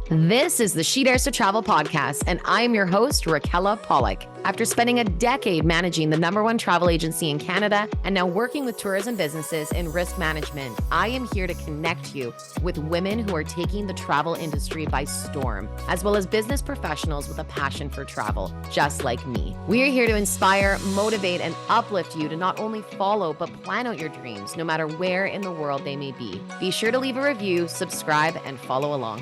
This is the She Dares to Travel podcast, and I am your host, Raquella Pollock. After spending a decade managing the #1 travel agency in Canada and now working with tourism businesses in risk management, I am here to connect you with women who are taking the travel industry by storm, as well as business professionals with a passion for travel, just like me. We are here to inspire, motivate, and uplift you to not only follow, but plan out your dreams, no matter where in the world they may be. Be sure to leave a review, subscribe, and follow along.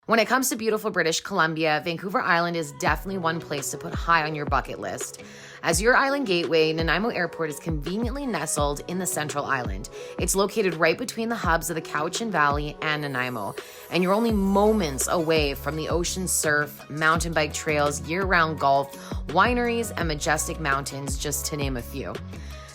When it comes to beautiful British Columbia, Vancouver Island is definitely one place to put high on your bucket list. As your island gateway, Nanaimo Airport is conveniently nestled in the Central Island. It's located right between the hubs of the Cowichan Valley and Nanaimo, and you're only moments away from the ocean surf, mountain bike trails, year-round golf, wineries, and majestic mountains, just to name a few.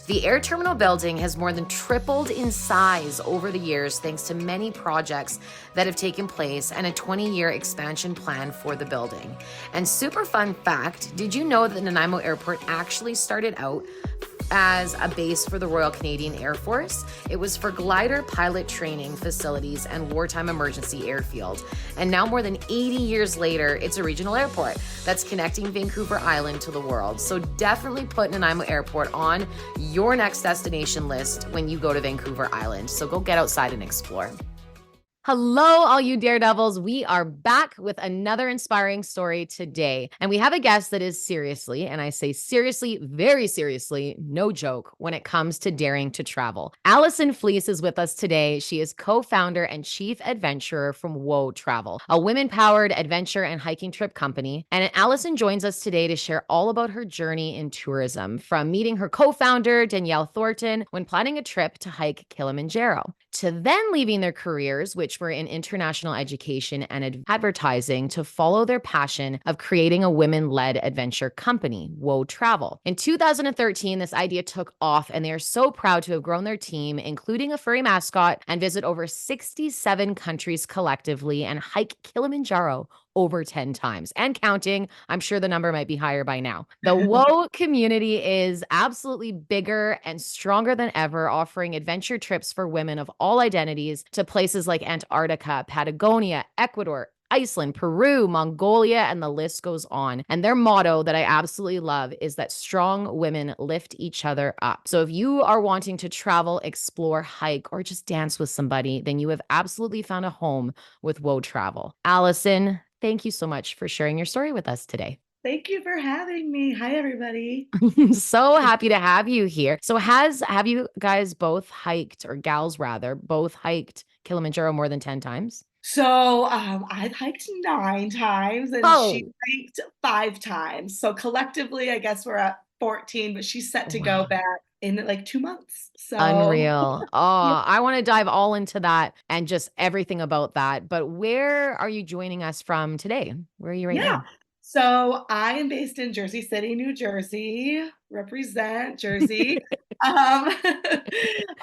The air terminal building has more than tripled in size over the years thanks to many projects that have taken place and a 20-year expansion plan for the building. And super fun fact, did you know that Nanaimo Airport actually started out as a base for the Royal Canadian Air Force? It was for glider pilot training facilities and wartime emergency airfield. And now more than 80 years later, it's a regional airport that's connecting Vancouver Island to the world. So definitely put Nanaimo Airport on your next destination list when you go to Vancouver Island. So go get outside and explore. Hello, all you daredevils. We are back with another inspiring story today. And we have a guest that is seriously, and I say seriously, very seriously, no joke, when it comes to daring to travel. Allison Fleece is with us today. She is co-founder and chief adventurer from Whoa Travel, a women-powered adventure and hiking trip company. And Allison joins us today to share all about her journey in tourism, from meeting her co-founder, Danielle Thornton, when planning a trip to hike Kilimanjaro, to then leaving their careers, which were in international education and advertising, to follow their passion of creating a women-led adventure company, Whoa Travel. In 2013, this idea took off, and they are so proud to have grown their team, including a furry mascot, and visit over 67 countries collectively and hike Kilimanjaro over 10 times and counting. I'm sure the number might be higher by now. The Whoa community is absolutely bigger and stronger than ever, offering adventure trips for women of all identities to places like Antarctica, Patagonia, Ecuador, Iceland, Peru, Mongolia, and the list goes on. And their motto that I absolutely love is that strong women lift each other up. So if you are wanting to travel, explore, hike, or just dance with somebody, then you have absolutely found a home with Whoa Travel. Allison, thank you so much for sharing your story with us today. Thank you for having me. Hi, everybody. So happy to have you here. So have you guys both hiked, or gals rather, both hiked Kilimanjaro more than 10 times? So I've hiked 9 times and she Oh, hiked 5 times. So collectively, I guess we're at 14, but she's set to go wow. back in like 2 months. So Unreal. yeah. Oh, I want to dive all into that and just everything about that. But where are you joining us from today? Where are you right Yeah. now? So I am based in Jersey City, New Jersey. Represent Jersey. Um,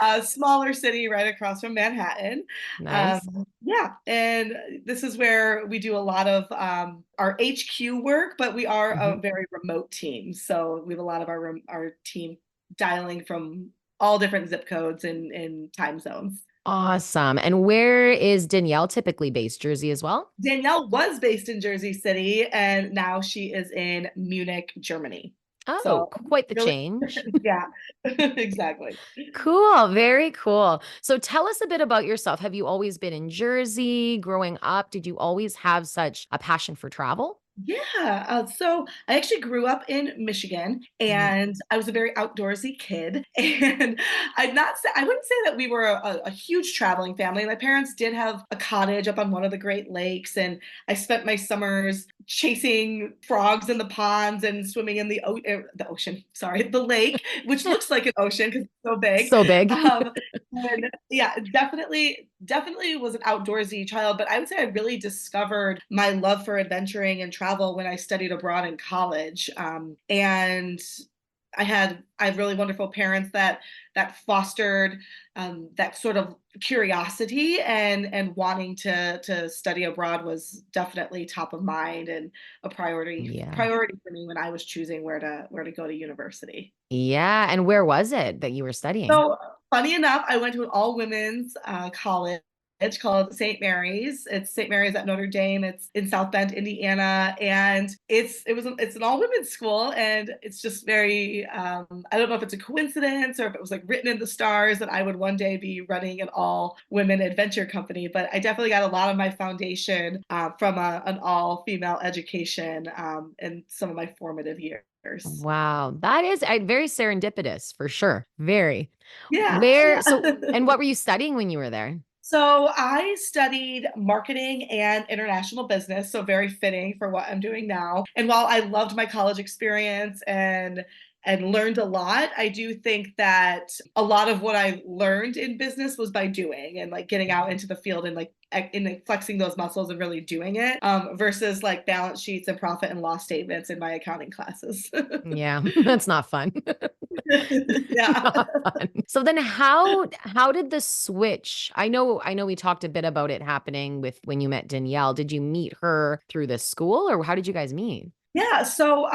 a smaller city right across from Manhattan. Nice. Yeah, and this is where we do a lot of our HQ work, but we are a Mhm. very remote team. So we have a lot of our team dialing from all different zip codes and time zones. Awesome. And where is Danielle typically based? Jersey as well? Danielle was based in Jersey City, and now she is in Munich, Germany. Oh, So quite the really, change. yeah, exactly. Cool. Very cool. So tell us a bit about yourself. Have you always been in Jersey growing up? Did you always have such a passion for travel? Yeah, so I actually grew up in Michigan, Mhm. and I was a very outdoorsy kid. And I wouldn't say that we were a huge traveling family. My parents did have a cottage up on one of the Great Lakes, and I spent my summers chasing frogs in the ponds and swimming in the ocean, sorry, the lake, which looks like an ocean because it's so big. So big. Um, and yeah, definitely was an outdoorsy child, but I would say I really discovered my love for adventuring and travel when I studied abroad in college. And I had really wonderful parents that fostered that sort of curiosity, and wanting to study abroad was definitely top of mind and a Yeah. priority for me when I was choosing where to go to university. Yeah. And where was it that you were studying? So funny enough, I went to an all women's college called St. Mary's. It's St. Mary's at Notre Dame. It's in South Bend, Indiana, and it's an all women's school, and it's just very I don't know if it's a coincidence or if it was like written in the stars that I would one day be running an all women adventure company. But I definitely got a lot of my foundation from an all female education in some of my formative years. Wow. That is very serendipitous for sure. Very. Yeah, Where, yeah. so, and what were you studying when you were there? So I studied marketing and international business, so very fitting for what I'm doing now. And while I loved my college experience and learned a lot, I do think that a lot of what I learned in business was by doing and like getting out into the field and like flexing those muscles and really doing it versus like balance sheets and profit and loss statements in my accounting classes. Yeah, that's not fun. Yeah. Not fun. So then how did the switch? I know we talked a bit about it happening with when you met Danielle. Did you meet her through the school or how did you guys meet? Yeah, so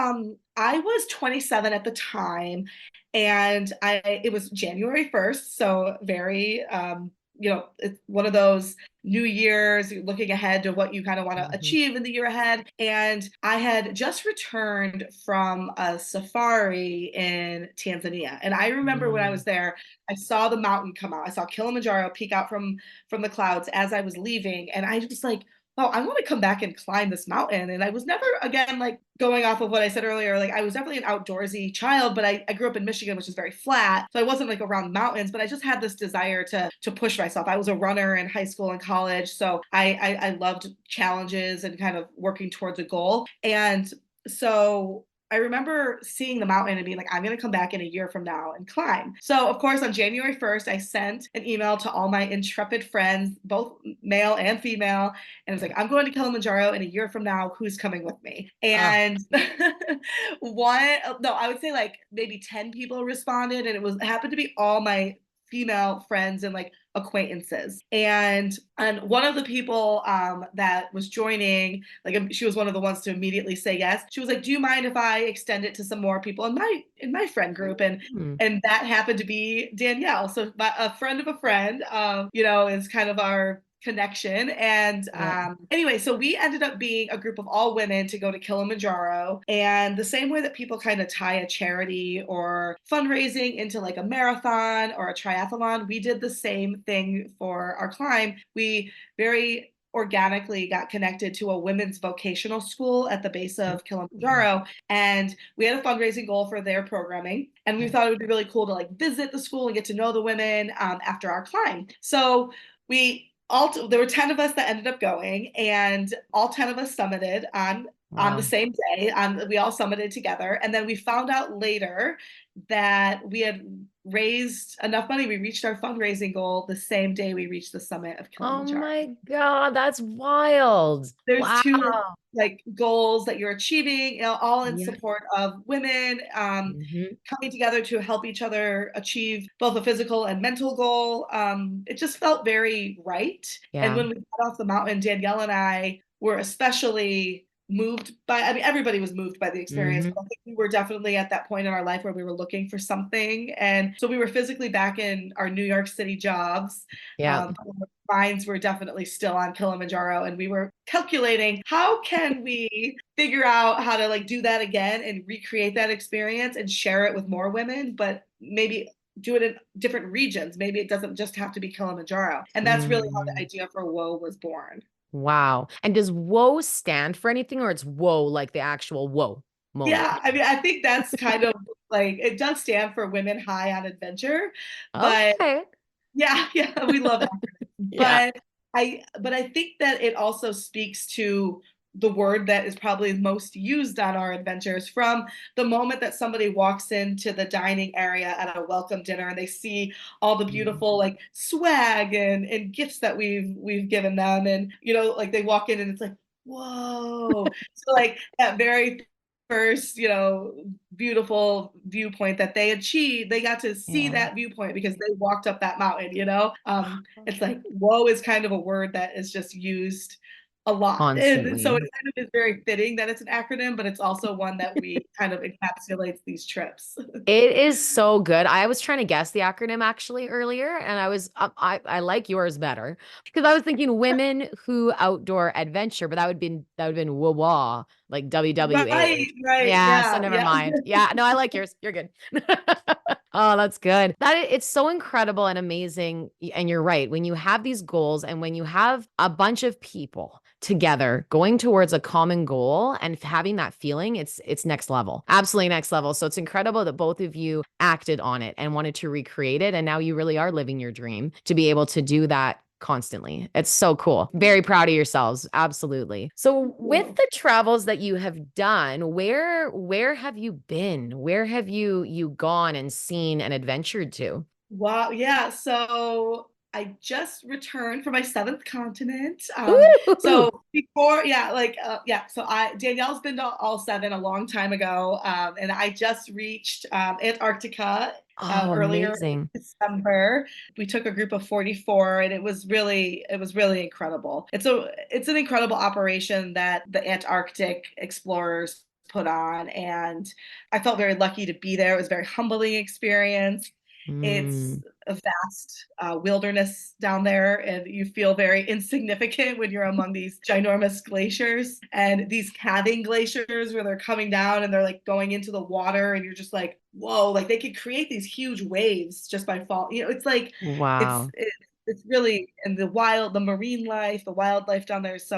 I was 27 at the time, and I it was January 1st, so very it's one of those New Year's, you're looking ahead to what you kind of want to Mhm. achieve in the year ahead. And I had just returned from a safari in Tanzania. And I remember when I was Mm. there, I saw the mountain come out. I saw Kilimanjaro peek out from the clouds as I was leaving, and I was like, oh, I want to come back and climb this mountain. And I was never, again, like going off of what I said earlier, like I was definitely an outdoorsy child, but I grew up in Michigan, which is very flat. So I wasn't like around mountains, but I just had this desire to push myself. I was a runner in high school and college. So I loved challenges and kind of working towards a goal. And so I remember seeing the mountain and being like, I'm going to come back in a year from now and climb. So, of course, on January 1st, I sent an email to all my intrepid friends, both male and female. And it was like, I'm going to Kilimanjaro in a year from now. Who's coming with me? Oh, And no, I would say like maybe 10 people responded. And it happened to be all my female friends and like acquaintances. And one of the people that was joining, like she was one of the ones to immediately say yes. She was like, "Do you mind if I extend it to some more people in my friend group?" hmm. And that happened to be Danielle. So a friend of a friend, is kind of our connection. And Yeah. anyway, so we ended up being a group of all women to go to Kilimanjaro. And the same way that people kind of tie a charity or fundraising into like a marathon or a triathlon, we did the same thing for our climb. We very organically got connected to a women's vocational school at the base of Mhm. Kilimanjaro, and we had a fundraising goal for their programming, and we Yeah. thought it would be really cool to like visit the school and get to know the women after our climb. So we all there were 10 of us that ended up going, and all 10 of us summited on the Wow. same day. We all summited together, and then we found out later that we had raised enough money. We reached our fundraising goal the same day we reached the summit of Oh Kilimanjaro. my God, that's wild. There's Wow. two like goals that you're achieving, all in Yeah. support of women Hmm. coming together to help each other achieve both a physical and mental goal. It just felt very right. And Yeah. when we got off the mountain, Danielle and I were especially moved by, I mean, everybody was moved by the experience, Hmm. but I think we were definitely at that point in our life where we were looking for something. And so we were physically back in our New York City jobs. Yeah. Our minds were definitely still on Kilimanjaro, and we were calculating how can we figure out how to like do that again and recreate that experience and share it with more women, but maybe do it in different regions. Maybe it doesn't just have to be Kilimanjaro. And that's really how the Mm. idea for Woe was born. Wow. And does WOA stand for anything or it's whoa, like the actual whoa moment? Yeah, I mean, I think that's kind of like it does stand for Women High on Adventure, but Okay. yeah, yeah, we love Yeah. but I think that it also speaks to the word that is probably most used on our adventures, from the moment that somebody walks into the dining area at a welcome dinner and they see all the Mm. beautiful like swag and gifts that we've given them, and like they walk in and it's like, whoa. So like that very first, beautiful viewpoint that they achieved. They got to see Yeah. that viewpoint because they walked up that mountain. It's like, whoa is kind of a word that is just used a lot. And so it Constantly. kind of is very fitting that it's an acronym, but it's also one that we kind of encapsulates these trips. It is so good. I was trying to guess the acronym actually earlier, and I like yours better because I was thinking women who outdoor adventure, but that would been WWA, like WWA. Right, right. Yeah, so Yeah, never yeah. mind. Yeah, no, I like yours. You're good. Oh, that's good. It's so incredible and amazing. And you're right. When you have these goals and when you have a bunch of people together going towards a common goal and having that feeling, it's next level. Absolutely next level. So it's incredible that both of you acted on it and wanted to recreate it. And now you really are living your dream to be able to do that constantly. It's so cool. Very proud of yourselves. Absolutely. So with Cool. the travels that you have done, where have you been? Where have you gone and seen and adventured to? Wow. Yeah. So I just returned from my seventh continent. Ooh, So before, yeah, yeah. So Danielle's been to all seven a long time ago, and I just reached Antarctica oh, earlier in amazing. December. We took a group of 44, and it was really incredible. It's an incredible operation that the Antarctic explorers put on, and I felt very lucky to be there. It was a very humbling experience. It's Mm, a vast wilderness down there, and you feel very insignificant when you're among these ginormous glaciers and these calving glaciers where they're coming down and they're like going into the water, and you're just like, whoa, like they could create these huge waves just by fall. It's like it's wow. it, it's really, and the marine life, the wildlife down there is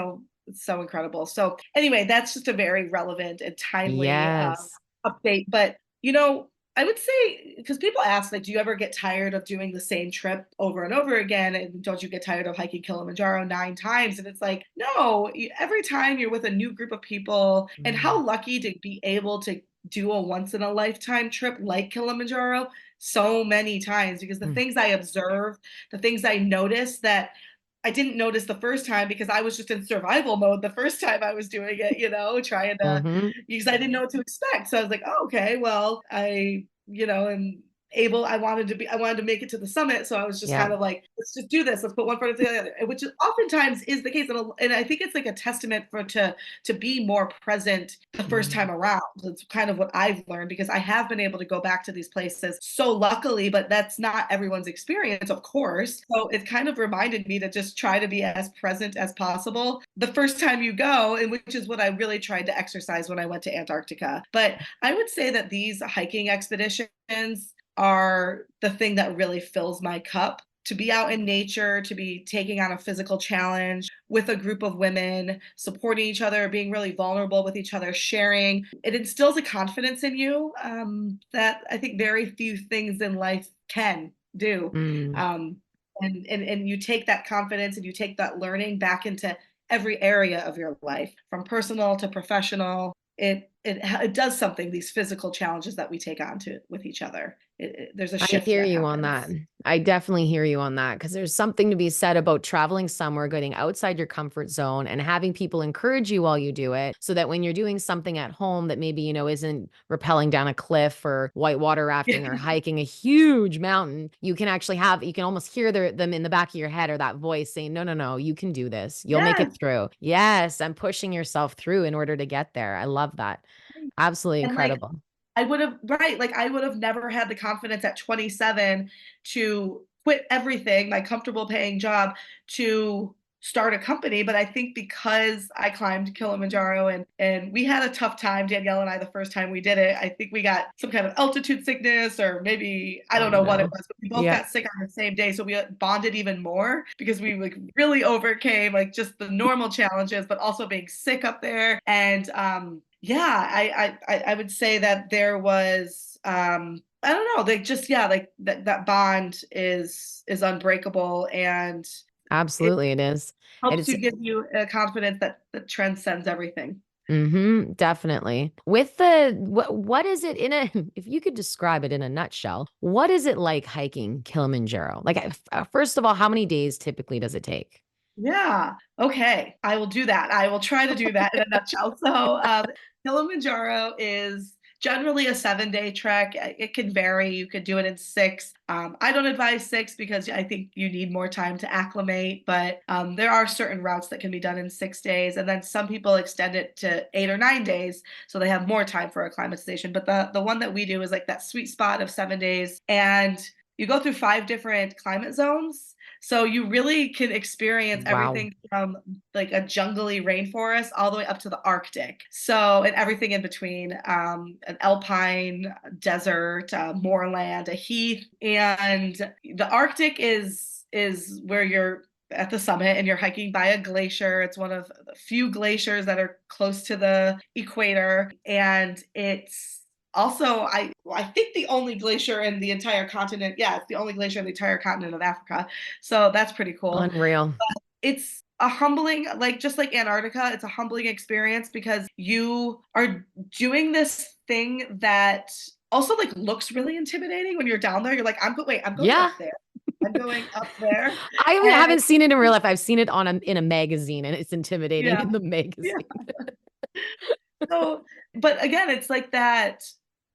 it's so incredible. So anyway, that's just a very relevant and timely Yes. update. But you know, I would say, because people ask, like, do you ever get tired of doing the same trip over and over again? And don't you get tired of hiking Kilimanjaro 9 times? And it's like, no, every time you're with a new group of people, and Mm, how lucky to be able to do a once in a lifetime trip like Kilimanjaro so many times, because the mm, things I observe, the things I notice that I didn't notice the first time because I was just in survival mode the first time I was doing it, trying to, mhm. because I didn't know what to expect. So I was like, oh, okay, well, am able, I wanted to make it to the summit. So I was just Yeah. kind of like, let's just do this. Let's put one foot after the other, which oftentimes is the case. And I think it's like a testament to be more present the first Mm, time around. That's kind of what I've learned, because I have been able to go back to these places so luckily, but that's not everyone's experience, of course. So it kind of reminded me to just try to be as present as possible the first time you go, and which is what I really tried to exercise when I went to Antarctica. But I would say that these hiking expeditions are the thing that really fills my cup. To be out in nature, to be taking on a physical challenge with a group of women, supporting each other, being really vulnerable with each other, sharing, it instills a confidence in you that I think very few things in life can do. mm. Um, and you take that confidence and you take that learning back into every area of your life, from personal to professional. It does something, these physical challenges that we take on to with each other. There's a I shift hear that you on that. happens. I definitely hear you on that because there's something to be said about traveling somewhere, getting outside your comfort zone and having people encourage you while you do it so that when you're doing something at home that maybe, isn't rappelling down a cliff or whitewater rafting or hiking a huge mountain, you can almost hear them in the back of your head or that voice saying, no, no, no, you can do this. You'll make it Yes. through. Yes. And pushing yourself through in order to get there. I love that. Absolutely And like incredible. I would have, right, like I would have never had the confidence at 27 to quit everything, my comfortable paying job, to start a company. But I think because I climbed Kilimanjaro, and we had a tough time, Danielle and I, the first time we did it. I think we got some kind of altitude sickness, or maybe I Oh don't know what it no. was, but we both Yeah. got sick on the same day. So we bonded even more because we like really overcame like just the normal challenges, but also being sick up there. And yeah, I would say that there was I don't know, like just, yeah, like that bond is unbreakable, and it Absolutely, it is. helps It's to give you a confidence that transcends everything. definitely. With what is it in a if you could describe it in a nutshell, what is it like hiking Kilimanjaro? Like first of all, how many days typically does it take? Yeah. Okay. I will do that. I will try to do that in a nutshell. So, Kilimanjaro is generally a 7-day trek. It can vary. You could do it in 6. I don't advise 6 because I think you need more time to acclimate, but there are certain routes that can be done in 6 days. And then some people extend it to 8 or 9 days so they have more time for acclimatization. But the one that we do is like that sweet spot of 7 days. And you go through 5 different climate zones. So you really can experience Wow. everything from like a jungly rainforest all the way up to the Arctic. So, and everything in between, an alpine desert, moorland, a heath, and the Arctic is where you're at the summit and you're hiking by a glacier. It's one of the few glaciers that are close to the equator, and it's also I think the only glacier in the entire continent. Yeah, it's the only glacier in the entire continent of Africa. So that's pretty cool. Unreal. It's a humbling, like just like Antarctica, it's a humbling experience because you are doing this thing that also like looks really intimidating when you're down there. You're like, I'm going Yeah. up there. I'm going up there. I And haven't seen it in real life. I've seen it in a magazine, and it's intimidating yeah, in the yeah. magazine. So, but again, it's like that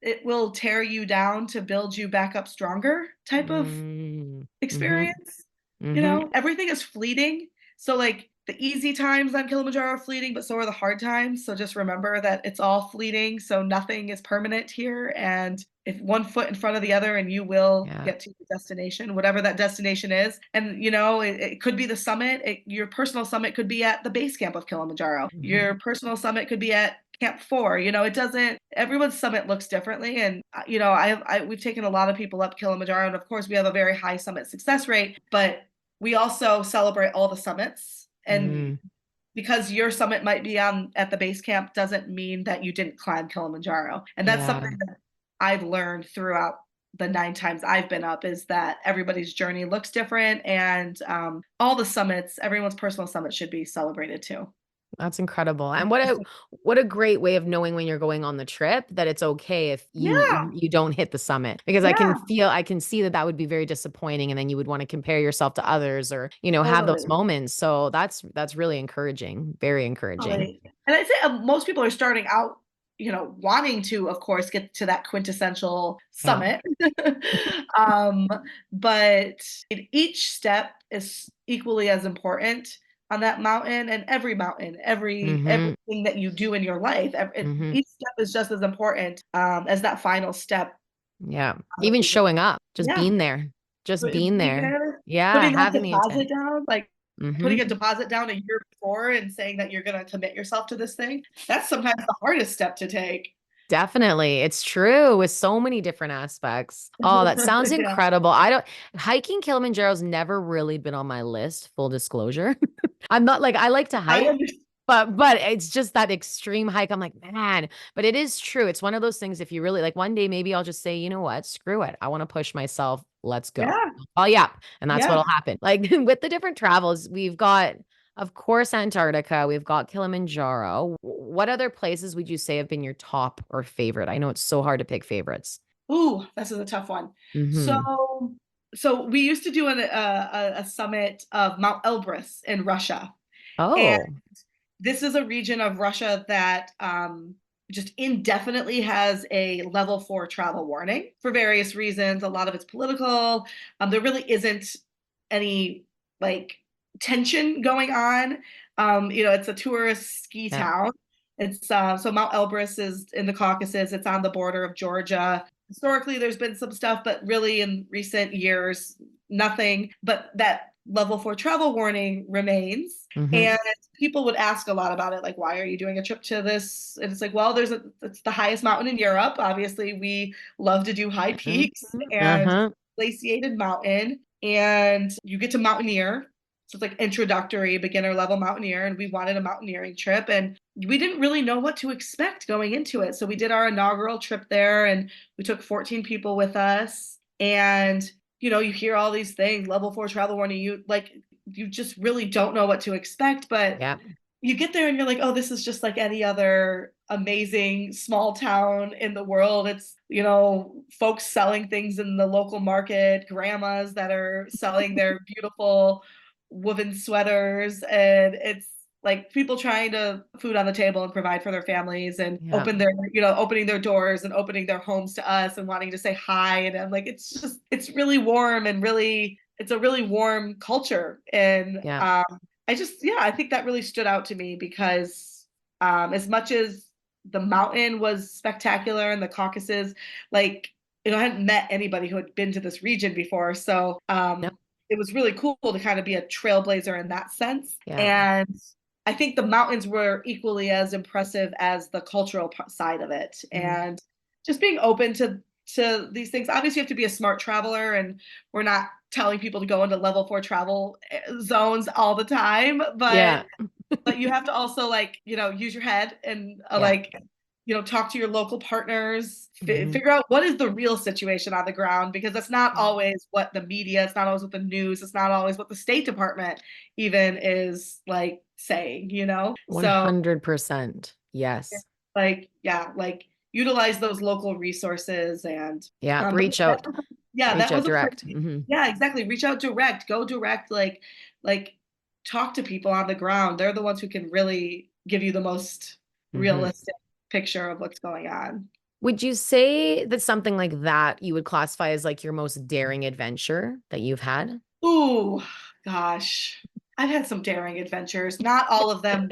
it will tear you down to build you back up stronger type of Mm. Mm-hmm. experience. Mm-hmm. Everything is fleeting. So like the easy times on Kilimanjaro are fleeting, but so are the hard times. So just remember that it's all fleeting. So nothing is permanent here. And if one foot in front of the other, and you will Yeah. get to your destination, whatever that destination is. And it could be the summit. Your personal summit could be at the base camp of Kilimanjaro. Mm-hmm. Your personal summit could be at Camp 4. It doesn't. Everyone's summit looks differently, and we've taken a lot of people up Kilimanjaro, and of course we have a very high summit success rate, but we also celebrate all the summits. And Mm. because your summit might be on at the base camp doesn't mean that you didn't climb Kilimanjaro. And that's Yeah. something that I've learned throughout the 9 times I've been up, is that everybody's journey looks different, and all the summits, everyone's personal summit should be celebrated too. That's incredible. And what a great way of knowing when you're going on the trip that it's okay if Yeah, you don't hit the summit, because yeah, I can see that that would be very disappointing, and then you would want to compare yourself to others, or have those totally. moments. So that's really encouraging, very encouraging. Totally. And I'd say most people are starting out, wanting to, of course, get to that quintessential Yeah. summit. um, but each step is equally as important on that mountain, and every mountain, Mhm. everything that you do in your life, Mhm. each step is just as important as that final step. Yeah. Even showing up, just Yeah, being there. Just being be there. there, Yeah, putting that having the deposit intent. down, like putting a Mhm. deposit down a year before and saying that you're gonna commit yourself to this thing, that's sometimes the hardest step to take. Definitely. It's true with so many different aspects. Oh, that sounds Yeah, incredible. Hiking Kilimanjaro's never really been on my list, full disclosure. I'm not like I like to I hike, understand. but it's just that extreme hike. I'm like, man, but it is true. It's one of those things, if you really like one day, maybe I'll just say, you know what, screw it. I want to push myself. Let's go. Yeah, Oh, yeah. And that's yeah. what'll happen. Like with the different travels, we've got, of course, Antarctica, we've got Kilimanjaro. What other places would you say have been your top or favorite? I know it's so hard to pick favorites. Ooh, this is a tough one. So Hmm. so we used to do a summit of Mount Elbrus in Russia. And Oh, this is a region of Russia that just indefinitely has a level 4 travel warning for various reasons. A lot of it's political. There really isn't any like tension going on. It's a tourist ski yeah. town. It's so Mount Elbrus is in the Caucasus. It's on the border of Georgia. Historically, there's been some stuff, but really in recent years, nothing. But that level 4 travel warning remains. Hmm. And people would ask a lot about it, like, why are you doing a trip to this? And it's like, well, it's the highest mountain in Europe. Obviously, we love to do high peaks, and Uh-huh. glaciated mountain, and you get to mountaineer. So it's like introductory, beginner level mountaineer, and we wanted a mountaineering trip, and we didn't really know what to expect going into it. So we did our inaugural trip there, and we took 14 people with us, and you hear all these things, level 4 travel warning, you just really don't know what to expect. But Yeah. you get there and you're like, oh, this is just like any other amazing small town in the world. It's, folks selling things in the local market, grandmas that are selling their beautiful woven sweaters, and it's like people trying to food on the table and provide for their families and Yeah. opening their doors and opening their homes to us and wanting to say hi. And I'm like, it's really warm and it's a really warm culture. And Yeah. I think that really stood out to me because as much as the mountain was spectacular and the Caucasus, like, I hadn't met anybody who had been to this region before. So Yep. it was really cool to kind of be a trailblazer in that sense. Yeah. And I think the mountains were equally as impressive as the cultural side of it. Mm. And just being open to these things. Obviously, you have to be a smart traveler, and we're not telling people to go into level 4 travel zones all the time, Yeah. but you have to also, like, use your head and Yeah. talk to your local partners, Hmm. figure out what is the real situation on the ground, because it's not always what the media, it's not always what the news, it's not always what the State Department even is like saying. So 100%. Yes. like utilize those local resources. And Yeah. but Reach out. yeah, Reach that out was a direct. place. Hmm. Yeah, exactly. Reach out direct, go direct, like talk to people on the ground. They're the ones who can really give you the most Hmm. realistic picture of what's going on. Would you say that something like that you would classify as like your most daring adventure that you've had? Ooh, gosh. I've had some daring adventures, not all of them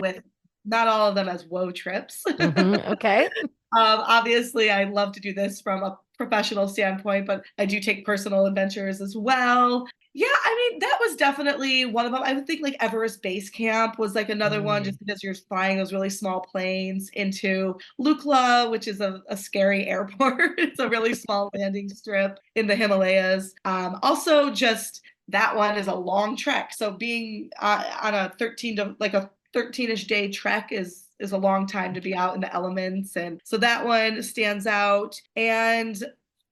as woe trips. Okay. Obviously, I love to do this from a professional standpoint, but I do take personal adventures as well. Yeah, I mean, that was definitely one of them. I would think like Everest Base Camp was like another one, Mm. just because you're flying those really small planes into Lukla, which is a scary airport. It's a really small landing strip in the Himalayas. Also, just that one is a long trek. So being on a 13-ish day trek is a long time to be out in the elements. And so that one stands out. And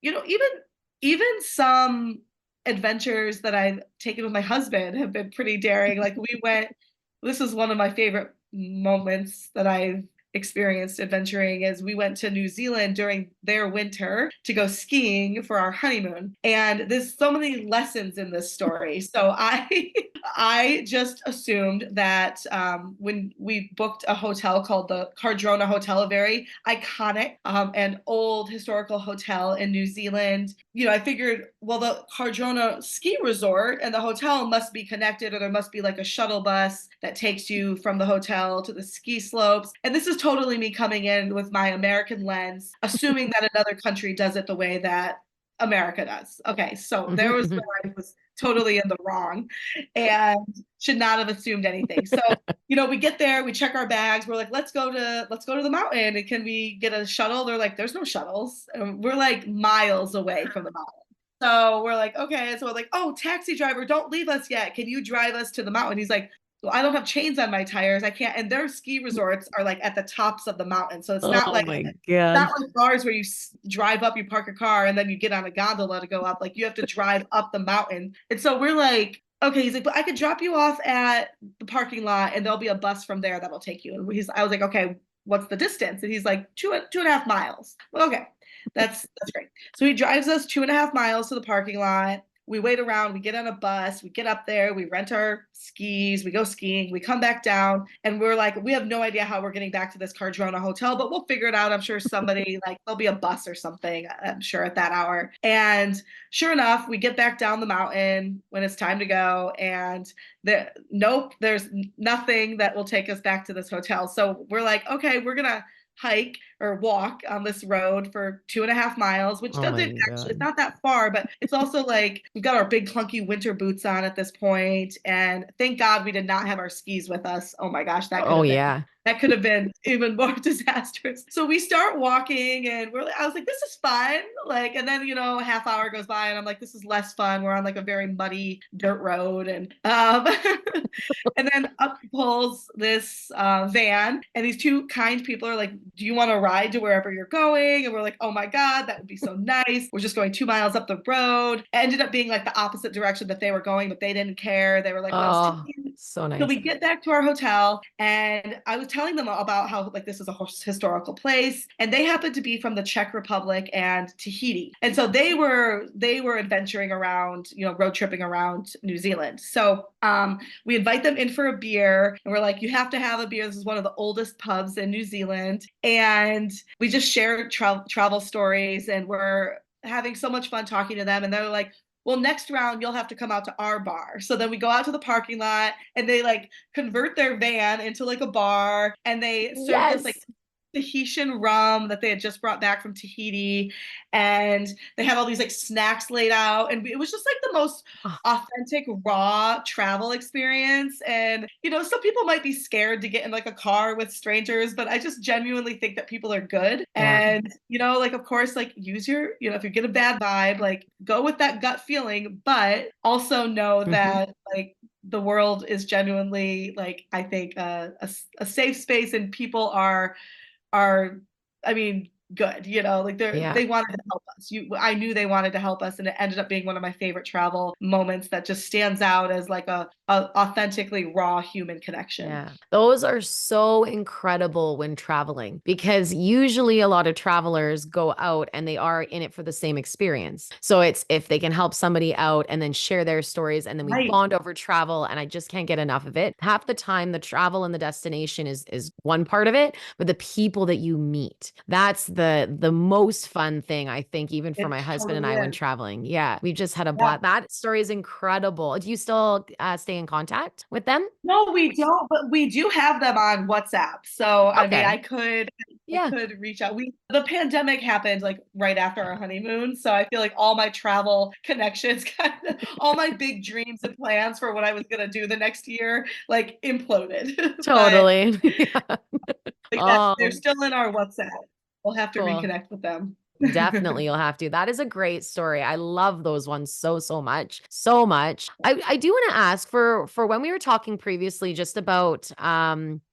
even some adventures that I've taken with my husband have been pretty daring. Like this is one of my favorite moments that I've experienced adventuring, is we went to New Zealand during their winter to go skiing for our honeymoon. And there's so many lessons in this story. So I just assumed that when we booked a hotel called the Cardrona Hotel, a very iconic and old historical hotel in New Zealand, I figured, well, the Cardrona ski resort and the hotel must be connected, or there must be like a shuttle bus that takes you from the hotel to the ski slopes. And this is totally me coming in with my American lens, assuming that another country does it the way that America does. Okay, so there was Mhm. where I was totally in the wrong and should not have assumed anything. So, we get there, we check our bags, we're like, let's go to the mountain. And can we get a shuttle? They're like, there's no shuttles. And we're like miles away from the mountain. So we're like, okay. So we're like, oh, taxi driver, don't leave us yet. Can you drive us to the mountain? He's like, well, I don't have chains on my tires. I can't. And their ski resorts are like at the tops of the mountain. So Oh my it's not God. like ours where you drive up, you park your car, and then you get on a gondola to go up. Like you have to drive up the mountain. And so we're like, okay. He's like, but I could drop you off at the parking lot, and there'll be a bus from there that'll take you. And I was like, okay, what's the distance? And he's like, 2.5 miles. Well, okay, that's great. So he drives us 2.5 miles to the parking lot. We wait around, we get on a bus, we get up there, we rent our skis, we go skiing, we come back down, and we're like, we have no idea how we're getting back to this Cardrona hotel, but we'll figure it out. I'm sure there'll be a bus or something, I'm sure, at that hour. And sure enough, we get back down the mountain when it's time to go, and nope, there's nothing that will take us back to this hotel. So we're like, okay, we're gonna hike or walk on this road for 2.5 miles, which Oh my doesn't actually, it's God. not that far, but it's also like we've got our big clunky winter boots on at this point. And thank God we did not have our skis with us. Oh my gosh, Oh yeah. that could have been even more disastrous. So we start walking, and I was like, this is fun. Like, and then, a half hour goes by, and I'm like, this is less fun. We're on like a very muddy dirt road. And, and then up pulls this van, and these two kind people are like, do you want to ride to wherever you're going? And we're like, oh my God, that would be so nice. We're just going 2 miles up the road. It ended up being like the opposite direction that they were going, but they didn't care. They were like, let's take Oh, you. so So nice. we get back to our hotel, and I was telling them about how like this is a historical place, and they happened to be from the Czech Republic and Tahiti, and so they were adventuring around, road tripping around New Zealand. So we invite them in for a beer, and we're like, you have to have a beer. This is one of the oldest pubs in New Zealand, and we just share travel stories, and we're having so much fun talking to them. And they're like, well, next round you'll have to come out to our bar. So then we go out to the parking lot, and they like convert their van into like a bar, and they served us like Yes. Tahitian rum that they had just brought back from Tahiti, and they had all these like snacks laid out, and it was just like the most Oh, authentic raw travel experience. And some people might be scared to get in like a car with strangers, but I just genuinely think that people are good. yeah. And like, of course, like, use your, if you get a bad vibe, like, go with that gut feeling, but also know Hmm. that like the world is genuinely, like, I think a safe space, and people are, I mean, good, like Yeah. they wanted to help us. I knew they wanted to help us, and it ended up being one of my favorite travel moments that just stands out as like a authentically raw human connection. Yeah. Those are so incredible when traveling because usually a lot of travelers go out and they are in it for the same experience. So it's if they can help somebody out and then share their stories and then we Right. bond over travel and I just can't get enough of it. Half the time the travel and the destination is one part of it, but the people that you meet. That's the most fun thing I think even for It my husband and totally I when is. traveling. Yeah. We've just had a Yeah. blast. That story is incredible. Do you still stay in contact with them? No, we don't, but we do have them on WhatsApp. So, I mean, Okay. I Yeah. could reach out. The pandemic happened like right after our honeymoon, so I feel like all my travel connections, kind of all my big dreams and plans for what I was gonna do the next year, like, imploded. But, Totally. Yeah. yes, they're Oh, still in our WhatsApp. We'll have to cool. reconnect with them. Definitely you'll have to. That is a great story. I love those ones so, so much. So much. I do want to ask for when we were talking previously just about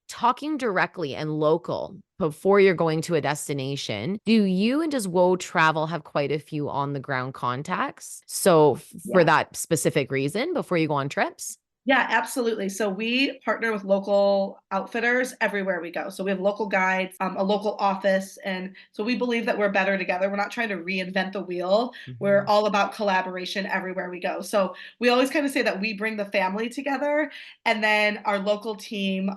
talking directly and local before you're going to a destination. Do you and does Woe Travel have quite a few on the ground contacts? So for Yeah. that specific reason before you go on trips? Yeah, absolutely. So we partner with local outfitters everywhere we go. So we have local guides, a local office. And so we believe that we're better together. We're not trying to reinvent the wheel. We're Mhm. all about collaboration everywhere we go. So we always kind of say that we bring the family together, and then our local team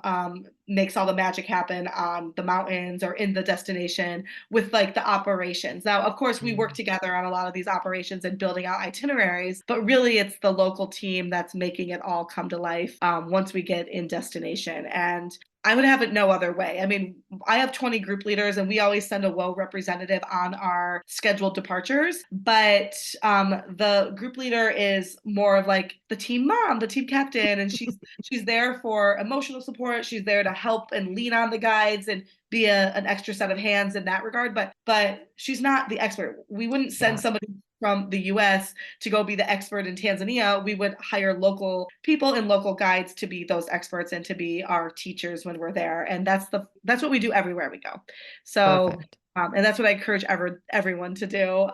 makes all the magic happen on the mountains or in the destination with like the operations. Now, of course, we work Mm. together on a lot of these operations and building out itineraries, but really it's the local team that's making it all come to life once we get in destination. And I would have it no other way. I mean, I have 20 group leaders, and we always send a WO representative on our scheduled departures. But the group leader is more of like the team mom, the team captain, and she's there for emotional support. She's there to help and lean on the guides and be an extra set of hands in that regard. But she's not the expert. We wouldn't send Yeah, somebody from the US to go be the expert in Tanzania. We would hire local people and local guides to be those experts and to be our teachers when we're there. And that's what we do everywhere we go. So perfect. and that's what I encourage everyone to do,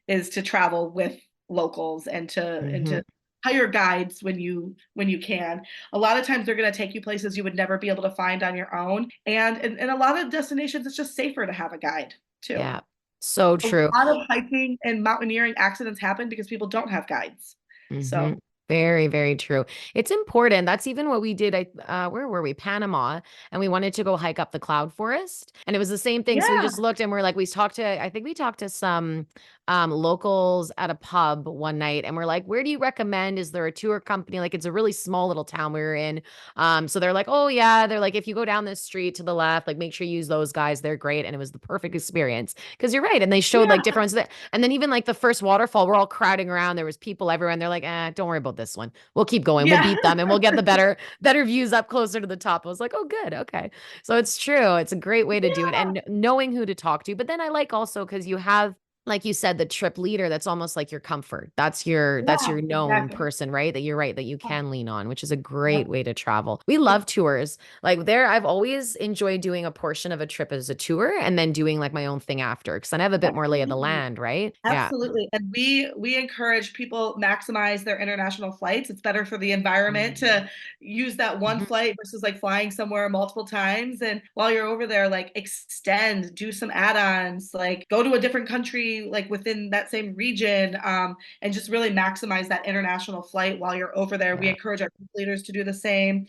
is to travel with locals and to Mhm. hire guides when you can. A lot of times they're going to take you places you would never be able to find on your own. And in a lot of destinations, it's just safer to have a guide too. Yeah. So A true. lot of hiking and mountaineering accidents happen because people don't have guides. So, Mhm. Very, very true. It's important. That's even what we did. Where were we? Panama, and we wanted to go hike up the cloud forest, and it was the same thing. So we yeah. just looked, and we're like, we talked to. I think we talked to some locals at a pub one night, and we're like, where do you recommend? Is there a tour company? Like, it's a really small little town we were in. So they're like, oh yeah, they're like, if you go down this street to the left, like, make sure you use those guys. They're great, and it was the perfect experience because you're right, and they showed like Yeah. different ones. And then even like the first waterfall, we're all crowding around. There was people everywhere, and they're like, don't worry about this one. We'll keep going. We'll Yeah. beat them, and we'll get the better views up closer to the top. I was like, oh, good, okay. So it's true. It's a great way to do it, Yeah. and knowing who to talk to. But then I like also because you have like you said, the trip leader, that's almost like your comfort. That's Yeah, your known exactly. person, right? That you're right, that you can lean on, which is a great Yep. way to travel. We love tours. Like there, I've always enjoyed doing a portion of a trip as a tour and then doing like my own thing after because then I have a bit more lay of the Absolutely. land, right? Yeah. Absolutely. And we encourage people maximize their international flights. It's better for the environment Mm-hmm. to use that one flight versus like flying somewhere multiple times. And while you're over there, like extend, do some add-ons, like go to a different country, like within that same region, and just really maximize that international flight while you're over there. We Yeah. encourage our leaders to do the same.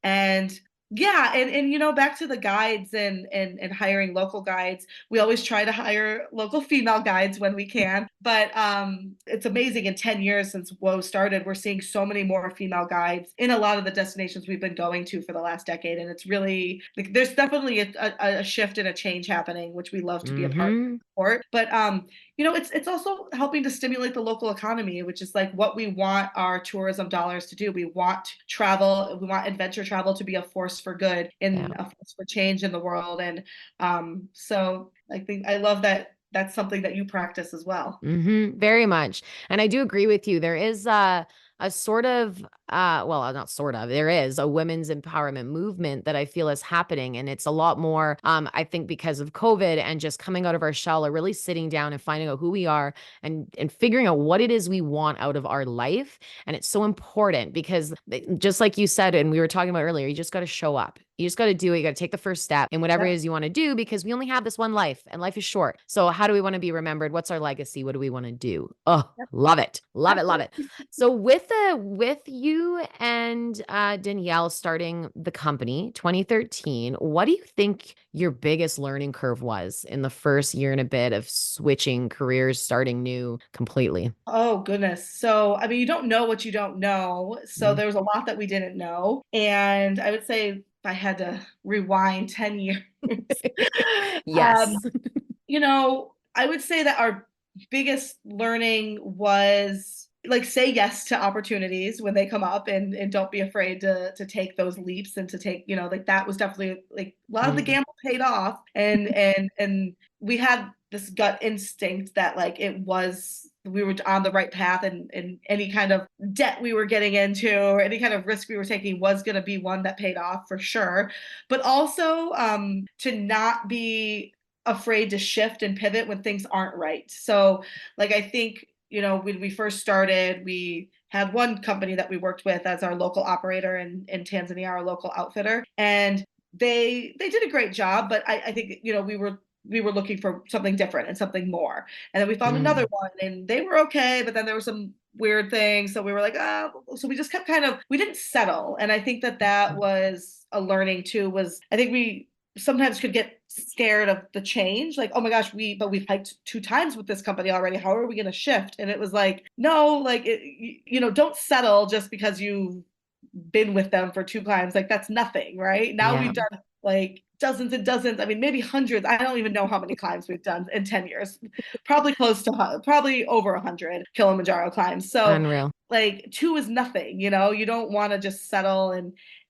And yeah, and back to the guides and hiring local guides. We always try to hire local female guides when we can. But it's amazing in 10 years since WOW started, we're seeing so many more female guides in a lot of the destinations we've been going to for the last decade. And it's really like there's definitely a shift and a change happening, which we love to be a part of Mm-hmm. the sport. But it's also helping to stimulate the local economy, which is like what we want our tourism dollars to do. We want travel, we want adventure travel to be a force for good Yeah. and a force for change in the world. And so I think I love that that's something that you practice as well. Very much. And I do agree with you. There is a sort of, well, not sort of, there is a women's empowerment movement that I feel is happening. And it's a lot more, I think, because of COVID and just coming out of our shell or really sitting down and finding out who we are and figuring out what it is we want out of our life. And it's so important because just like you said, and we were talking about earlier, you just got to show up. You just got to do it. You got to take the first step in whatever it Yep. is you want to do because we only have this one life and life is short. So, how do we want to be remembered? What's our legacy? What do we want to do? Oh, Yep. love it. Love it. Love it. Absolutely. So, with you and Danielle starting the company 2013, what do you think your biggest learning curve was in the first year and a bit of switching careers, starting new completely? Oh goodness. So, I mean, you don't know what you don't know. So Mm. there was a lot that we didn't know. And I would say if I had to rewind 10 years, um, Yes. I would say that our biggest learning was like say yes to opportunities when they come up and don't be afraid to take those leaps and to take, like that was definitely like a lot of the Mm. gamble paid off and we had this gut instinct that like it was we were on the right path and any kind of debt we were getting into or any kind of risk we were taking was going to be one that paid off for sure, but also to not be afraid to shift and pivot when things aren't right. So, like, I think, when we first started, we had one company that we worked with as our local operator in Tanzania, our local outfitter, and they did a great job. But I think we were looking for something different and something more. And then we found another Mm. one, and they were okay, but then there were some weird things. So we were like, so we just kept we didn't settle. And I think that was a learning too. Was I think we sometimes could get scared of the change, like, oh my gosh, we've hiked 2 times with this company already, how are we going to shift? And it was like, no, like don't settle just because you've been with them for 2 climbs, like that's nothing, right? Now Yeah. we've done like dozens and dozens, I mean maybe hundreds, I don't even know how many climbs we've done in 10 years, probably probably over 100 Kilimanjaro climbs. So Unreal. like two is nothing, you don't want to just settle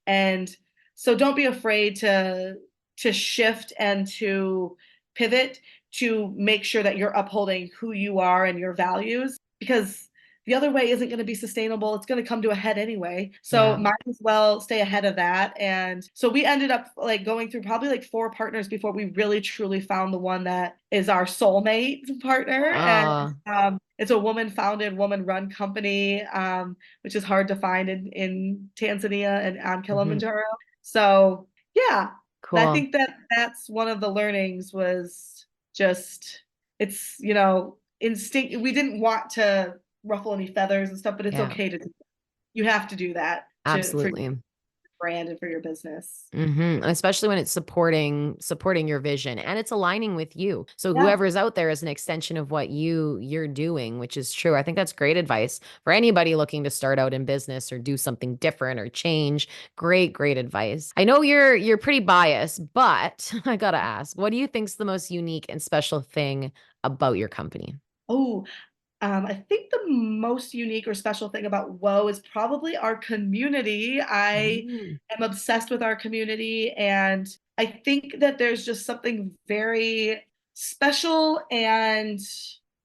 and so don't be afraid to shift and to pivot to make sure that you're upholding who you are and your values, because the other way isn't going to be sustainable. It's going to come to a head anyway. So Yeah. might as well stay ahead of that. And so we ended up like going through probably like 4 partners before we really truly found the one that is our soulmate partner. And Oh, it's a woman founded, woman run company, which is hard to find in Tanzania and on mhm. Kilimanjaro. So yeah, I Cool. think that that's one of the learnings was just it's instinct. We didn't want to ruffle any feathers and stuff, but it's Yeah, okay to do that. You have to do that to for your absolutely. brand and for your business. Especially when it's supporting your vision and it's aligning with you. So Yeah. whoever's out there is an extension of what you're doing, which is true. I think that's great advice for anybody looking to start out in business or do something different or change. Great, great advice. I know you're pretty biased, but I gotta ask, what do you think's the most unique and special thing about your company? Oh, I think the most unique or special thing about WOW is probably our community. I Mm, am obsessed with our community, and I think that there's just something very special and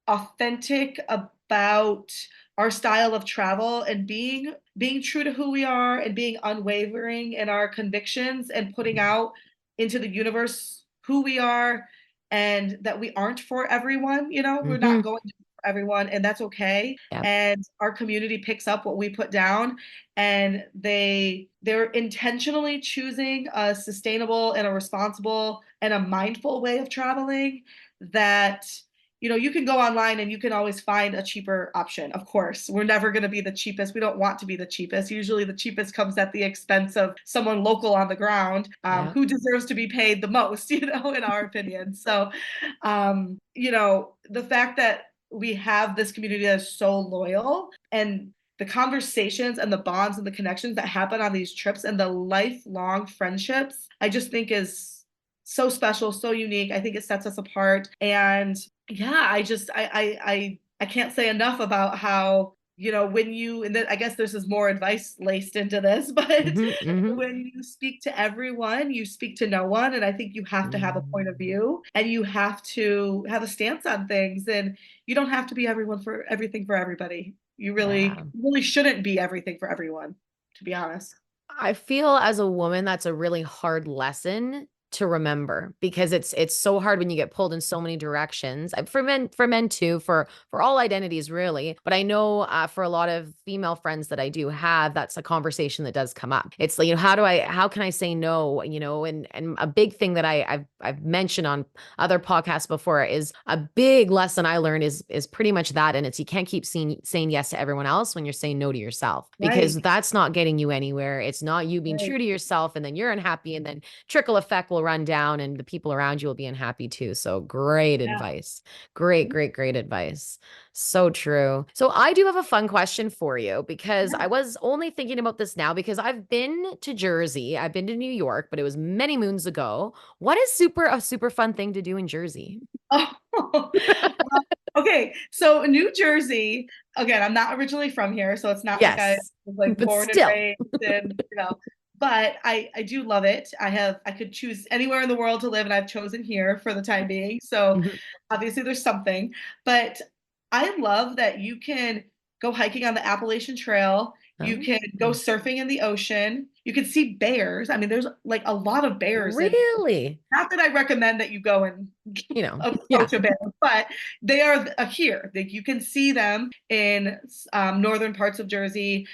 authentic about our style of travel and being true to who we are and being unwavering in our convictions and putting out into the universe who we are and that we aren't for everyone, we're Mm-hmm. not going to be for everyone and that's okay. Yeah. And our community picks up what we put down and they're intentionally choosing a sustainable and a responsible and a mindful way of traveling that you can go online and you can always find a cheaper option. Of course, we're never going to be the cheapest. We don't want to be the cheapest. Usually the cheapest comes at the expense of someone local on the ground Yeah. who deserves to be paid the most, in our opinion. So, the fact that we have this community that is so loyal and the conversations and the bonds and the connections that happen on these trips and the lifelong friendships, I just think is so special, so unique. I think it sets us apart. And yeah, I can't say enough about how, when you, and I guess this is more advice laced into this, but Mm-hmm. Mm-hmm. when you speak to everyone, you speak to no one. And I think you have to have a point of view and you have to have a stance on things. And you don't have to be everyone for everything for everybody. You Yeah. really shouldn't be everything for everyone, to be honest. I feel as a woman that's a really hard lesson to remember because it's so hard when you get pulled in so many directions. For men too, for all identities really. But I know for a lot of female friends that I do have, that's a conversation that does come up. It's like, how can I say no? And a big thing that I've mentioned on other podcasts before is a big lesson I learned is pretty much that. And it's you can't keep saying yes to everyone else when you're saying no to yourself because Right, that's not getting you anywhere. It's not you being right. true to yourself and then you're unhappy and then trickle effect will run down and the people around you will be unhappy too. So great Yeah. advice. Great, great, great advice. So true. So I do have a fun question for you because Yeah. I was only thinking about this now because I've been to Jersey. I've been to New York, but it was many moons ago. What is a super fun thing to do in Jersey? Oh, okay. So New Jersey, again, I'm not originally from here, so it's not like I Yes, was like but born and still. raised and but I do love it. I could choose anywhere in the world to live and I've chosen here for the time being. So Mhm. obviously there's something, but I love that you can go hiking on the Appalachian Trail. You Oh, can go surfing in the ocean. You can see bears. I mean, there's like a lot of bears and really? not that I recommend that you go and Yeah, approach a bear, but they are here. Like you can see them in northern parts of Jersey.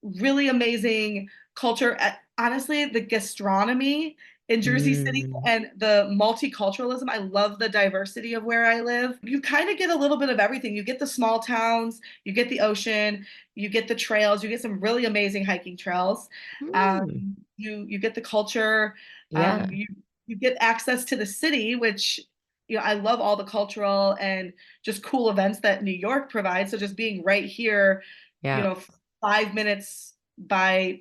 Really amazing culture. Honestly, the gastronomy in Jersey City Mm, and the multiculturalism. I love the diversity of where I live. You kind of get a little bit of everything. You get the small towns, you get the ocean, you get the trails, you get some really amazing hiking trails. mm, You get the culture. yeah, You get access to the city, which I love all the cultural and just cool events that New York provides. So just being right here, you yeah. know, 5 minutes by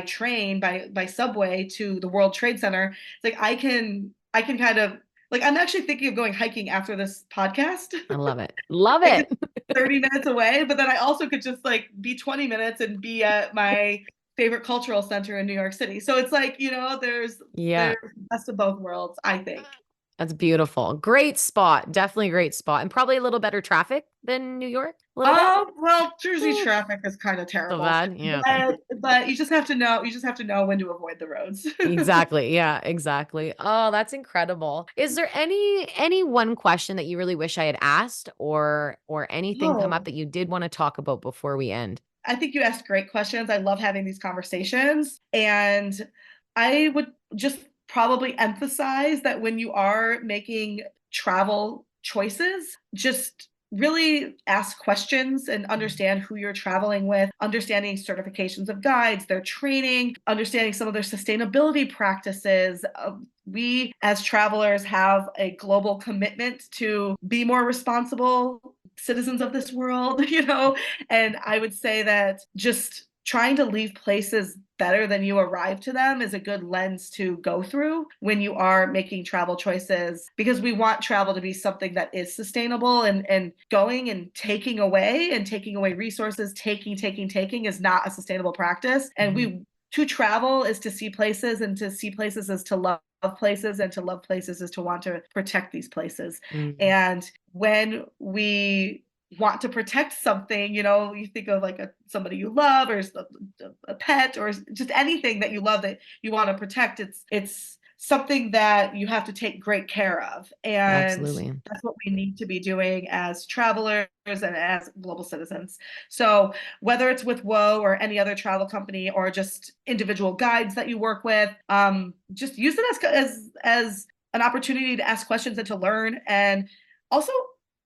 train, by subway to the World Trade Center. It's like I can kind of like I'm actually thinking of going hiking after this podcast. I love it. Love Like it. it's 30 minutes away, but then I also could just like be 20 minutes and be at my favorite cultural center in New York City. So it's like, there's Yeah. best of both worlds, I think. That's beautiful. Great spot. Definitely a great spot. And probably a little better traffic than New York. A little bit. Oh, well, Jersey Eh, traffic is kind of so terrible. bad. Yeah. Okay. But you just have to know when to avoid the roads. Exactly. Yeah, exactly. Oh, that's incredible. Is there any one question that you really wish I had asked or anything come up Oh, that you did want to talk about before we end? I think you asked great questions. I love having these conversations. And I would just probably emphasize that when you are making travel choices, just really ask questions and Mhm. understand who you're traveling with, understanding certifications of guides, their training, understanding some of their sustainability practices. We as travelers have a global commitment to be more responsible citizens of this world, and I would say that just trying to leave places better than you arrive to them is a good lens to go through when you are making travel choices because we want travel to be something that is sustainable and going and taking away resources, taking is not a sustainable practice. And Mhm. we to travel is to see places and to see places is to love places, and to love places is to want to protect these places. Mm. And when we want to protect something, you think of like somebody you love, or a pet, or just anything that you love that you want to protect. It's something that you have to take great care of, and Absolutely. that's what we need to be doing as travelers and as global citizens. So whether it's with Woe or any other travel company, or just individual guides that you work with, just use it as an opportunity to ask questions and to learn. And also,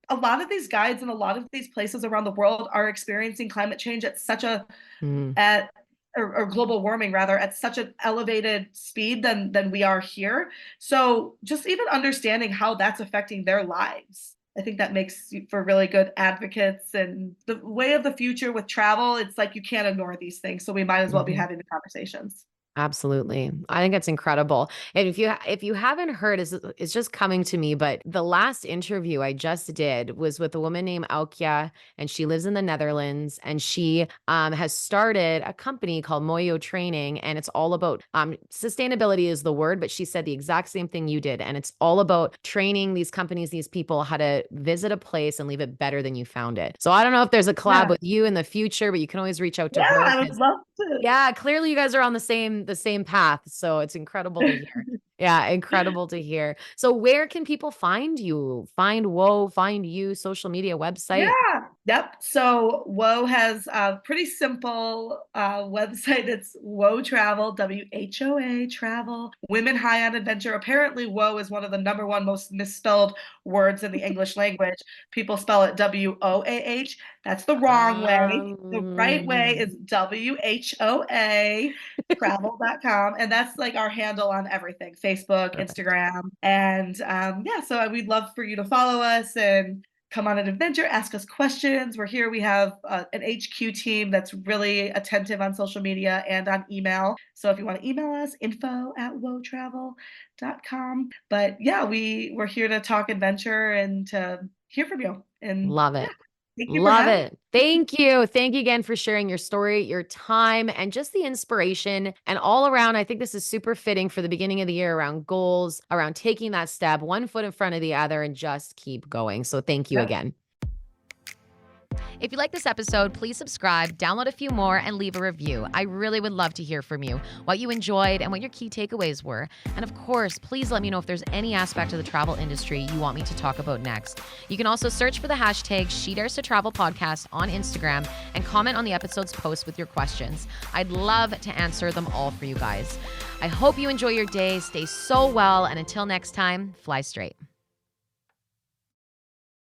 a lot of these guides and a lot of these places around the world are experiencing climate change at such a Mm. at or global warming rather, at such an elevated speed than we are here. So just even understanding how that's affecting their lives, I think that makes you for really good advocates. And the way of the future with travel, it's like you can't ignore these things. So we might as well be Mhm. having the conversations. Absolutely. I think it's incredible. And if you haven't heard, it's just coming to me, but the last interview I just did was with a woman named Aukja, and she lives in the Netherlands, and she has started a company called Moyo Training, and it's all about sustainability is the word, but she said the exact same thing you did, and it's all about training these companies, these people, how to visit a place and leave it better than you found it. So I don't know if there's a collab Yeah. with you in the future, but you can always reach out to Yeah, her I would because love to. yeah, clearly you guys are on the same path, so it's incredible to hear. Yeah, incredible to hear. So where can people find you? Find Woe, find you, social media, website? Yeah. Yep. So Woe has a pretty simple website. It's Woe Travel, WHOA Travel, Women High on Adventure. Apparently, Woe is one of the number one most misspelled words in the English language. People spell it WOAH. That's the wrong way. The right way Um, is WHOA travel.com, and that's like our handle on everything: Facebook, Perfect. Instagram. And yeah, so we'd love for you to follow us and come on an adventure, ask us questions. We're here. We have an HQ team that's really attentive on social media and on email. So if you want to email us, info@wotravel.com. But yeah, we're here to talk adventure and to hear from you. And Love yeah, it. thank you for Love having it. Thank you. Thank you again for sharing your story, your time, and just the inspiration. And all around, I think this is super fitting for the beginning of the year around goals, around taking that step, one foot in front of the other, and just keep going. So thank you me. again. If you like this episode, please subscribe, download a few more, and leave a review. I really would love to hear from you, what you enjoyed and what your key takeaways were. And of course, please let me know if there's any aspect of the travel industry you want me to talk about next. You can also search for the hashtag #SheDaresToTravelPodcast on Instagram and comment on the episode's post with your questions. I'd love to answer them all for you guys. I hope you enjoy your day, stay so well, and until next time, fly straight.